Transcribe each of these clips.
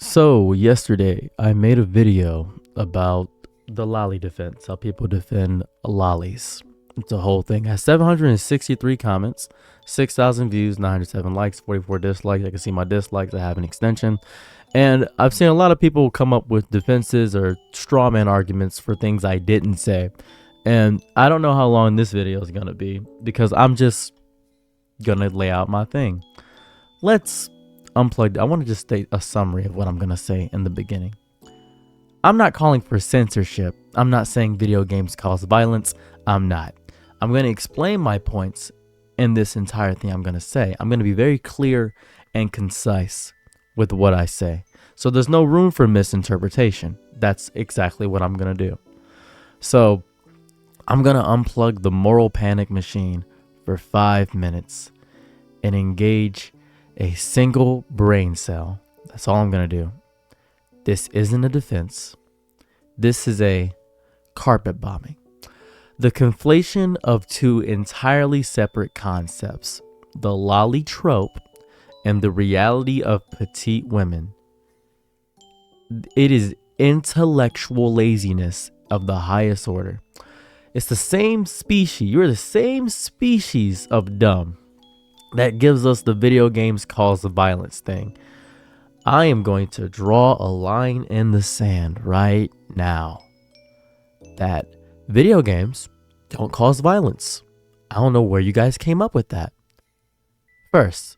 So yesterday I made a video about the lolly defense, how people defend lollies. It's a whole thing. It has 763 comments, 6,000 views, 907 likes, 44 dislikes. I can see my dislikes. I have an extension. And I've seen a lot of people come up with defenses or straw man arguments for things I didn't say. And I don't know how long this video is going to be because I'm just going to lay out my thing. Let's unplugged. I want to just state a summary of what I'm going to say in the beginning. I'm not calling for censorship. I'm not saying video games cause violence. I'm not. I'm going to explain my points in this entire thing I'm going to say. I'm going to be very clear and concise with what I say. So there's no room for misinterpretation. That's exactly what I'm going to do. So I'm going to unplug the moral panic machine for 5 minutes and engage a single brain cell. That's all I'm going to do. This isn't a defense. This is a carpet bombing. The conflation of two entirely separate concepts, the lolly trope and the reality of petite women. It is intellectual laziness of the highest order. It's the same species. You're the same species of dumb that gives us the video games cause the violence thing. I am going to draw a line in the sand right now that video games don't cause violence. I don't know where you guys came up with that. First,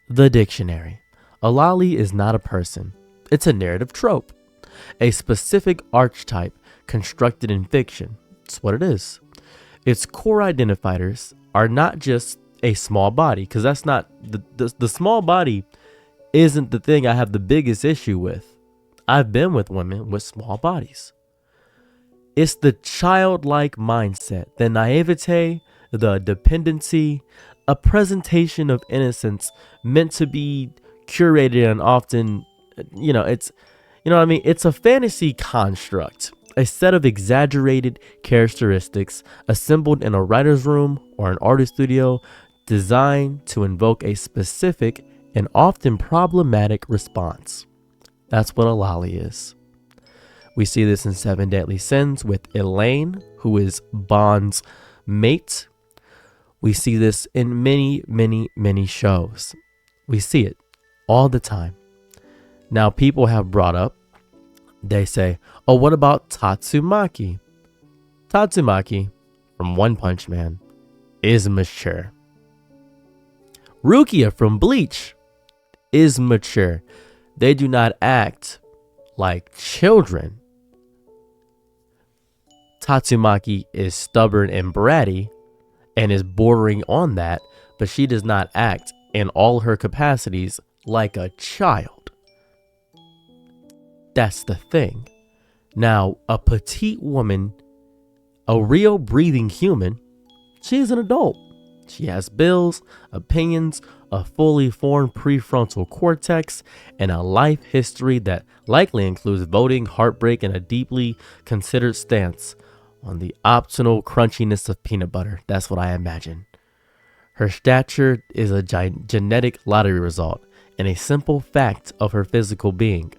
the dictionary. A lolly is not a person. It's a narrative trope, a specific archetype constructed in fiction. That's what it is. Its core identifiers are not just a small body, because that's not the small body isn't the thing I have the biggest issue with. I've been with women with small bodies. It's the childlike mindset, the naivete, the dependency, a presentation of innocence meant to be curated and often, it's a fantasy construct, a set of exaggerated characteristics assembled in a writer's room or an artist studio designed to invoke a specific and often problematic response. That's what a lolly is. We see this in Seven Deadly Sins with Elaine, who is Bond's mate. We see this in many, many, many shows. We see it all the time. Now, people have brought up, they say, oh, what about Tatsumaki? Tatsumaki from One Punch Man is mature. Rukia from Bleach is mature. They do not act like children. Tatsumaki is stubborn and bratty and is bordering on that, but she does not act in all her capacities like a child. That's the thing. Now, a petite woman, a real breathing human, she is an adult. She has bills, opinions, a fully formed prefrontal cortex, and a life history that likely includes voting, heartbreak, and a deeply considered stance on the optional crunchiness of peanut butter. That's what I imagine. Her stature is a genetic lottery result and a simple fact of her physical being.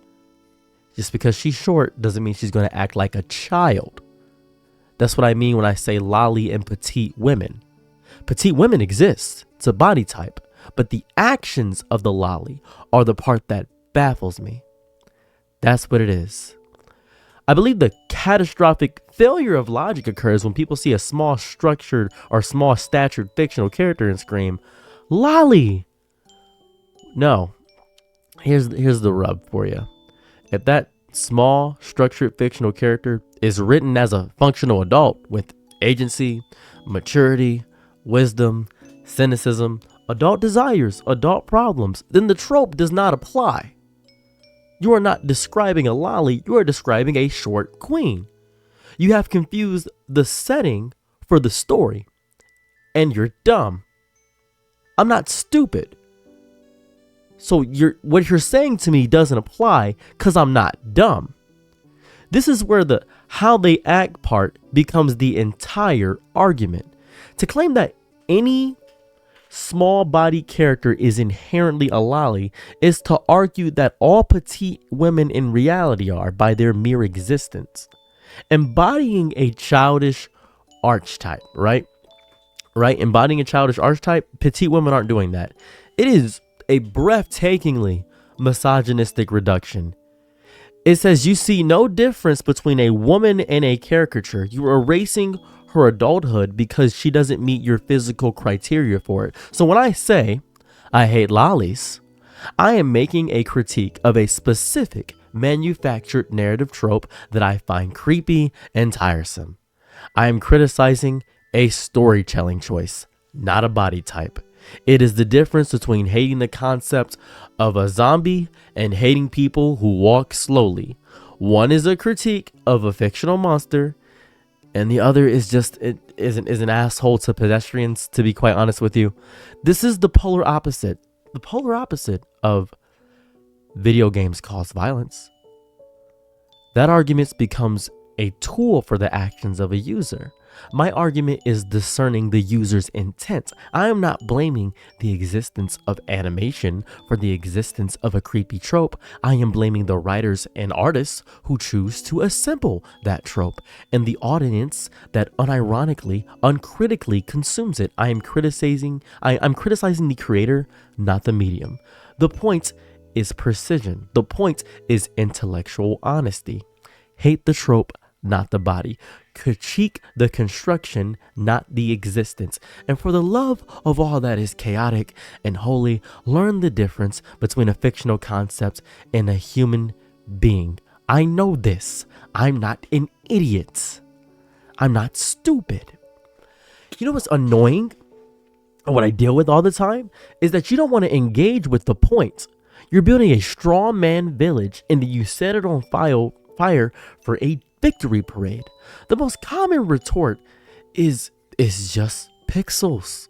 Just because she's short doesn't mean she's going to act like a child. That's what I mean when I say lolly and petite women. Petite women exist. It's a body type. But the actions of the lolly are the part that baffles me. That's what it is. I believe the catastrophic failure of logic occurs when people see a small structured or small statured fictional character and scream, lolly! No. Here's the rub for you. If that small structured fictional character is written as a functional adult with agency, maturity, wisdom, cynicism, adult desires, adult problems, then the trope does not apply. You are not describing a lolly, you are describing a short queen. You have confused the setting for the story, and you're dumb. I'm not stupid. So what you're saying to me doesn't apply because I'm not dumb. This is where the how they act part becomes the entire argument. To claim that any small body character is inherently a lolly is to argue that all petite women in reality are by their mere existence, embodying a childish archetype, right? Right? Embodying a childish archetype, petite women aren't doing that. It is a breathtakingly misogynistic reduction. It says you see no difference between a woman and a caricature. You're erasing her adulthood because she doesn't meet your physical criteria for it. So when I say I hate lollies, I am making a critique of a specific manufactured narrative trope that I find creepy and tiresome. I am criticizing a storytelling choice, not a body type. It is the difference between hating the concept of a zombie and hating people who walk slowly. One is a critique of a fictional monster, and the other is just is an asshole to pedestrians, to be quite honest with you. This is the polar opposite. The polar opposite of video games cause violence. That argument becomes a tool for the actions of a user. My argument is discerning the user's intent. I am not blaming the existence of animation for the existence of a creepy trope. I am blaming the writers and artists who choose to assemble that trope and the audience that unironically, uncritically consumes it. I'm criticizing the creator, not the medium. The point is precision. The point is intellectual honesty. Hate the trope, not the body. Critique the construction, not the existence. And for the love of all that is chaotic and holy, learn the difference between a fictional concept and a human being. I know this. I'm not an idiot. I'm not stupid. You know what's annoying? And what I deal with all the time is that you don't want to engage with the point. You're building a straw man village and you set it on fire for a victory parade. The most common retort is just pixels.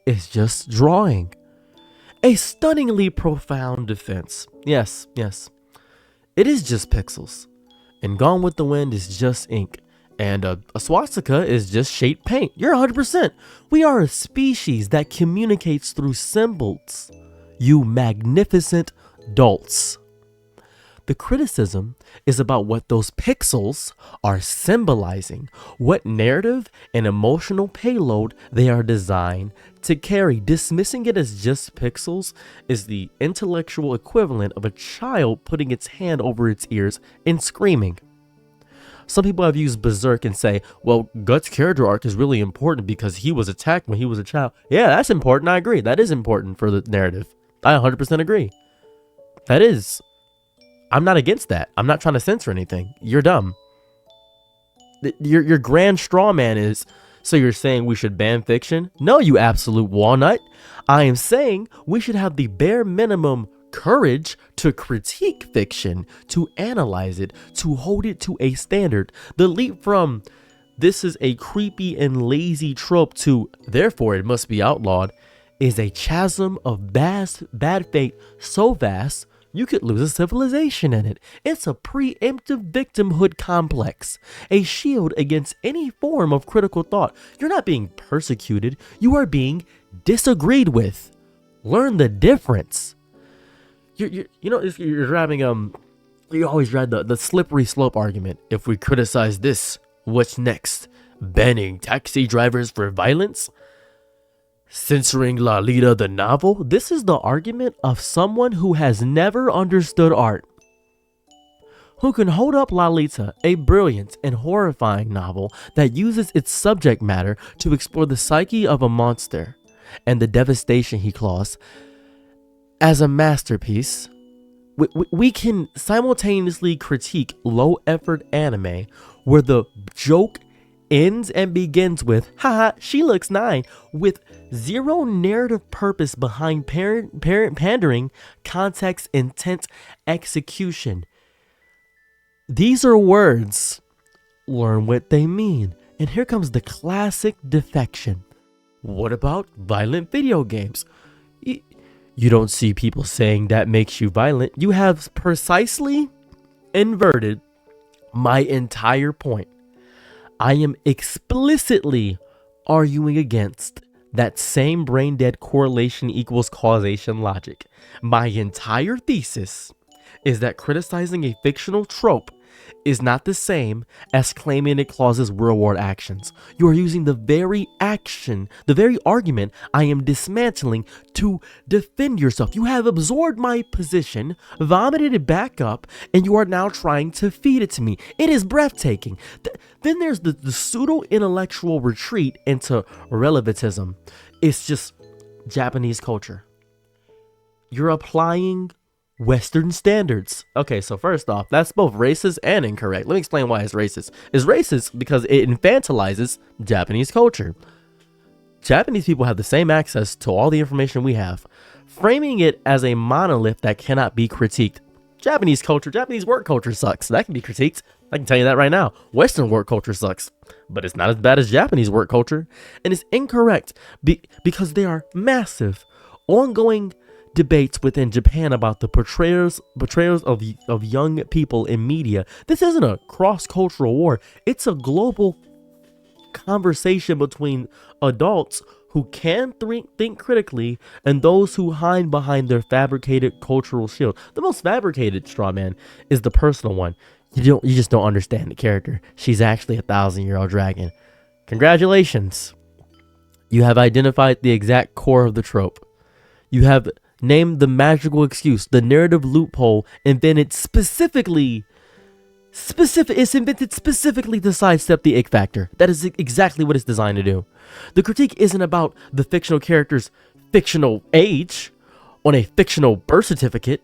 It's just drawing. A stunningly profound defense. Yes. It is just pixels. And Gone with the Wind is just ink. And a swastika is just shaped paint. You're 100%. We are a species that communicates through symbols. You magnificent dolts. The criticism is about what those pixels are symbolizing, what narrative and emotional payload they are designed to carry. Dismissing it as just pixels is the intellectual equivalent of a child putting its hand over its ears and screaming. Some people have used Berserk and say, well, Guts' character arc is really important because he was attacked when he was a child. Yeah, that's important. I agree. That is important for the narrative. I 100% agree. That is. I'm not against that. I'm not trying to censor anything. You're dumb. Your grand straw man is, so you're saying we should ban fiction? No, you absolute walnut. I am saying we should have the bare minimum courage to critique fiction, to analyze it, to hold it to a standard. The leap from this is a creepy and lazy trope to therefore it must be outlawed is a chasm of bad fate so vast you could lose a civilization in it. It's a preemptive victimhood complex, a shield against any form of critical thought. You're not being persecuted, you are being disagreed with. Learn the difference. You know, if you're having you always read the slippery slope argument. If we criticize this, what's next? Banning taxi drivers for violence? Censoring Lolita the novel? This is the argument of someone who has never understood art. Who can hold up Lolita, a brilliant and horrifying novel that uses its subject matter to explore the psyche of a monster and the devastation he caused, as a masterpiece. We can simultaneously critique low-effort anime where the joke ends and begins with, haha, she looks 9, with zero narrative purpose behind pandering, context, intent, execution. These are words. Learn what they mean. And here comes the classic defection. What about violent video games? You don't see people saying that makes you violent. You have precisely inverted my entire point. I am explicitly arguing against That same brain dead correlation equals causation logic. My entire thesis is that criticizing a fictional trope is not the same as claiming it causes real world actions. You are using the very action, the very argument I am dismantling to defend yourself. You have absorbed my position, vomited it back up, and you are now trying to feed it to me. It is breathtaking. Then there's the pseudo-intellectual retreat into relevantism. It's just Japanese culture. You're applying Western standards. Okay, so first off, that's both racist and incorrect. Let me explain why it's racist. It's racist because it infantilizes Japanese culture. Japanese people have the same access to all the information we have, framing it as a monolith that cannot be critiqued. Japanese culture, Japanese work culture sucks. That can be critiqued. I can tell you that right now. Western work culture sucks, but it's not as bad as Japanese work culture. And it's incorrect because there are massive, ongoing debates within Japan about the portrayals of young people in media. This isn't a cross-cultural war. It's a global conversation between adults who can think critically and those who hide behind their fabricated cultural shield. The most fabricated straw man is the personal one. You just don't understand the character. She's actually a 1,000-year-old dragon. Congratulations. You have identified the exact core of the trope. You have named the magical excuse, the narrative loophole invented specifically to sidestep the ick factor. That is exactly what it's designed to do. The critique isn't about the fictional character's fictional age on a fictional birth certificate.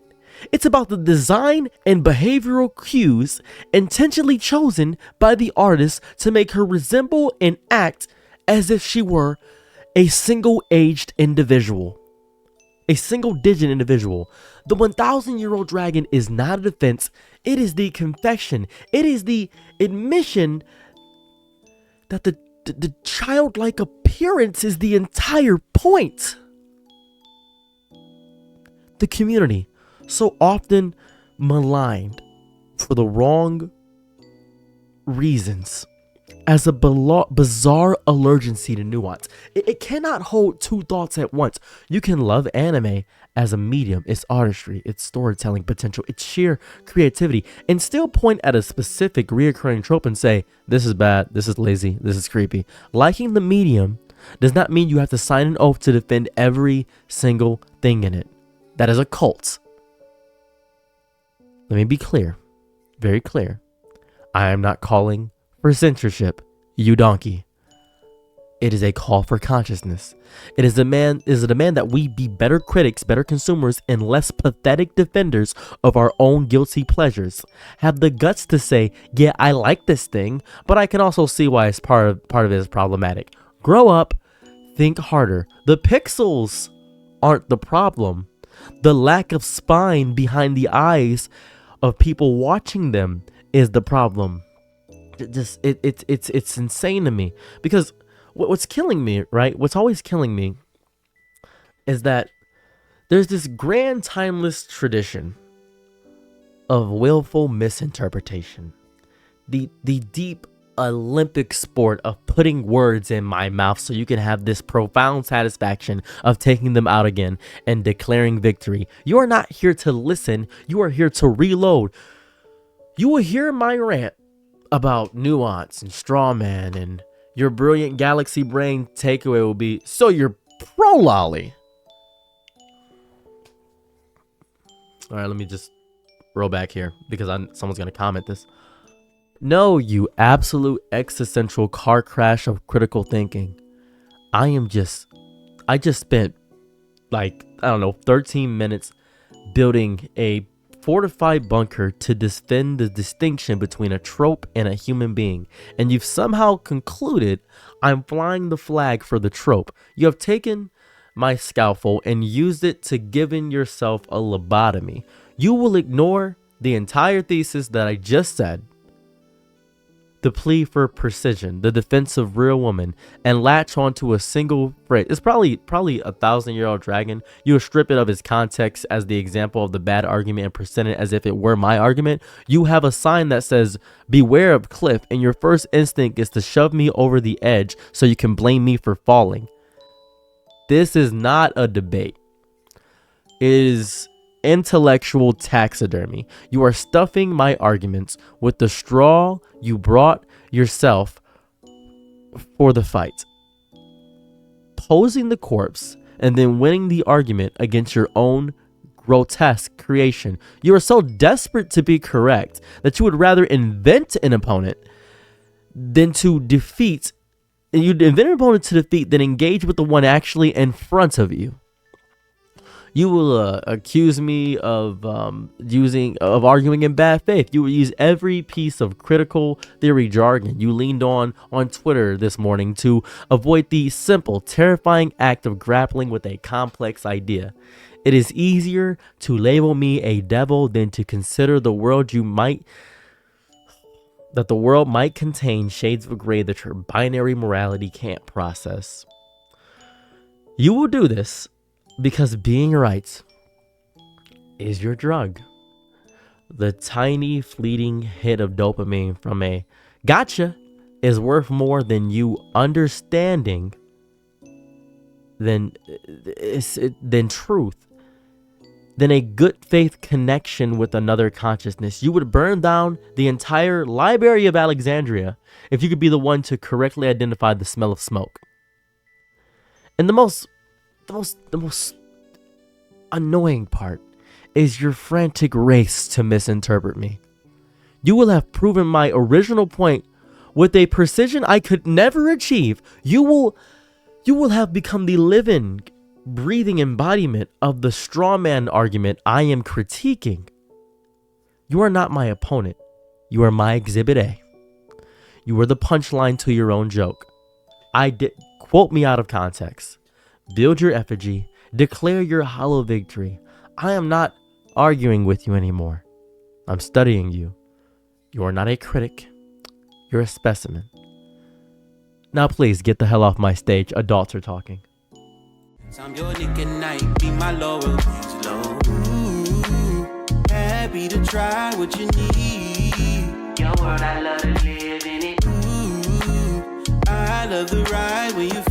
It's about the design and behavioral cues intentionally chosen by the artist to make her resemble and act as if she were a single-aged individual. A single-digit individual. The 1,000-year-old dragon is not a defense. It is the confession. It is the admission that the childlike appearance is the entire point. The community, so often maligned for the wrong reasons, as a bizarre allergency to nuance. It cannot hold two thoughts at once. You can love anime as a medium, its artistry, its storytelling potential, its sheer creativity, and still point at a specific reoccurring trope and say, this is bad, this is lazy, this is creepy. Liking the medium does not mean you have to sign an oath to defend every single thing in it. That is a cult. Let me be clear, very clear. I am not calling for censorship, you donkey. It is a call for consciousness. It is a demand that we be better critics, better consumers, and less pathetic defenders of our own guilty pleasures. Have the guts to say, yeah, I like this thing, but I can also see why it's part of it is problematic. Grow up, think harder. The pixels aren't the problem. The lack of spine behind the eyes of people watching them is the problem. It's insane to me, because what's killing me, right? What's always killing me is that there's this grand timeless tradition of willful misinterpretation. The deep Olympic sport of putting words in my mouth so you can have this profound satisfaction of taking them out again and declaring victory. You are not here to listen. You are here to reload. You will hear my rant about nuance and straw man, and your brilliant galaxy brain takeaway will be, so you're pro Loli. All right, let me just roll back here because someone's going to comment this. No, you absolute existential car crash of critical thinking. I just spent 13 minutes building a fortified bunker to defend the distinction between a trope and a human being, and you've somehow concluded I'm flying the flag for the trope. You have taken my scalpel and used it to giving yourself a lobotomy. You will ignore the entire thesis that I just said, the plea for precision, the defense of real woman, and latch onto a single phrase. It's probably 1,000-year-old dragon. You strip it of its context as the example of the bad argument and present it as if it were my argument. You have a sign that says, beware of cliff, and your first instinct is to shove me over the edge so you can blame me for falling. This is not a debate. It is intellectual taxidermy. You are stuffing my arguments with the straw you brought yourself for the fight. Posing the corpse and then winning the argument against your own grotesque creation. You are so desperate to be correct that you would rather invent an opponent than to defeat. You'd invent an opponent to defeat than engage with the one actually in front of you. You will accuse me of arguing in bad faith. You will use every piece of critical theory jargon you leaned on Twitter this morning to avoid the simple, terrifying act of grappling with a complex idea. It is easier to label me a devil than to consider the world might contain shades of gray that your binary morality can't process. You will do this because being right is your drug. The tiny fleeting hit of dopamine from a gotcha is worth more than you understanding than truth, than a good faith connection with another consciousness. You would burn down the entire Library of Alexandria if you could be the one to correctly identify the smell of smoke. And the most annoying part is your frantic race to misinterpret me. You will have proven my original point with a precision I could never achieve. You will have become the living, breathing embodiment of the straw man argument I am critiquing. You are not my opponent. You are my exhibit A. You are the punchline to your own joke. Quote me out of context. Build your effigy. Declare your hollow victory. I am not arguing with you anymore. I'm studying you. You are not a critic. You're a specimen. Now please get the hell off my stage. Adults are talking. I'm your Nick and night, be my loyalties low. Ooh, happy to try what you need. Your world, I love to live in it. Ooh, I love the ride when you